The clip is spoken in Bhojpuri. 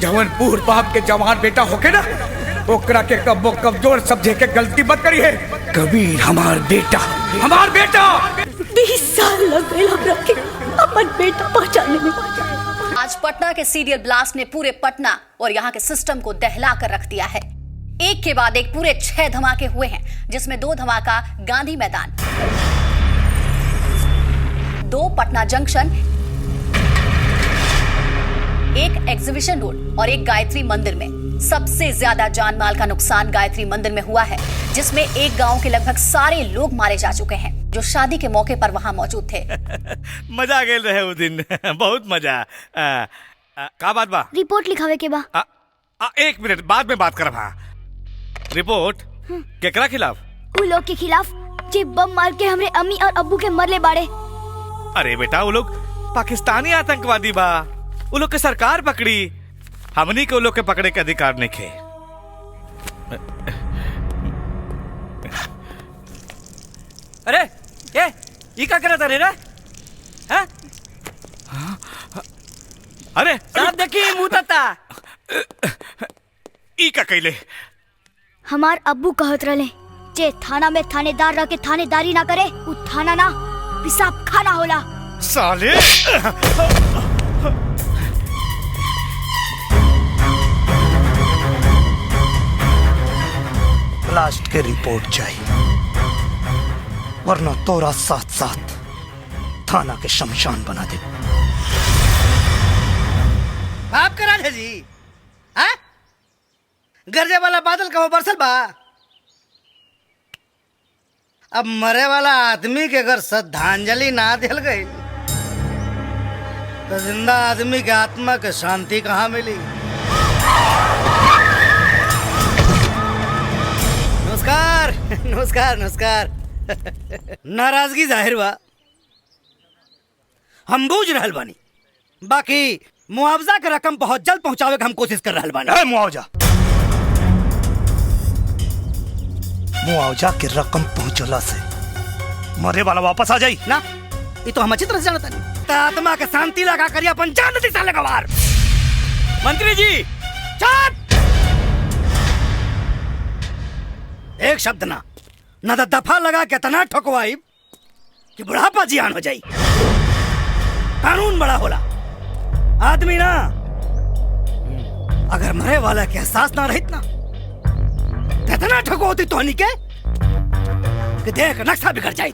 जवन पूर बाप के जवान बेटा होके ना, ओकरा के कब्बो कमजोर समझे के गलती मत करी है। कबीर हमार बेटा 20 साल लग गए हमरा के अपन बेटा पहचानने में। आज पटना के सीरियल ब्लास्ट ने पूरे पटना और यहाँ के सिस्टम को दहला कर रख दिया है। एक के बाद एक पूरे 6 धमाके हुए हैं, जिसमें 2 धमाका गांधी मैदान, 2 पटना जंक्शन, एक एग्जीबिशन रोड और एक गायत्री मंदिर में। सबसे ज्यादा जान माल का नुकसान गायत्री मंदिर में हुआ है, जिसमें एक गांव के लगभग सारे लोग मारे जा चुके हैं जो शादी के मौके पर वहां मौजूद थे। मजा गेल रहे उस दिन। बहुत मजा। का बात बा? रिपोर्ट लिखावे के बा। 1 मिनट बाद में बात करब। रिपोर्ट केकरा खिलाफ? उ लोग के खिलाफ जे बम मार के हमरे अम्मी और अब्बू के मरले बाड़े। अरे बेटा, वो लोग पाकिस्तानी आतंकवादी बा। वो लोग के सरकार पकड़ी, हमनी के वो लोग के पकड़े के अधिकार नहीं खे। अरे ये क्या करत रे? हैं? अरे साहब देखिए मुंह तता। ई का कैले? हमार अब्बू कहत रहे जे थाना में थानेदार रह के थानेदारी ना करे, उ थाना ना पेशाब खाना होला। साले! ब्लास्ट के रिपोर्ट चाहिए, वरना तोरा साथ साथ थाना के शमशान बना दे। आप करा दे जी। हाँ? गरजे वाला बादल कहो बरसल बा। अब मरे वाला आदमी के अगर श्रद्धांजलि ना दिल गई तो जिंदा आदमी के आत्मा के शांति कहाँ मिली? नमस्कार नमस्कार नमस्कार। नाराजगी जाहिर हुआ, हम बूझ रहल बानी, बाकी मुआवजा के रकम बहुत जल्द पहुंचावे के हम कोशिश कर रहल बानी। मुआवजा के रकम पहुंचला से मरे वाला वापस आ जाई ना, ये तो हम अच्छी तरह से जानता नहीं। आत्मा के शांति लगा करिए अपन जान दे साले गवार। मंत्री जी चुप! एक शब्द ना तो दफा लगा के तना ठोकवाई कि बुढ़ापा जियान हो जाई। कानून बड़ा होला, आदमी ना। अगर मरे वाला के एहसास ना रहित ना, इतना ठोको होती तोहनी के कि देख नक्शा बिगड़ जाए।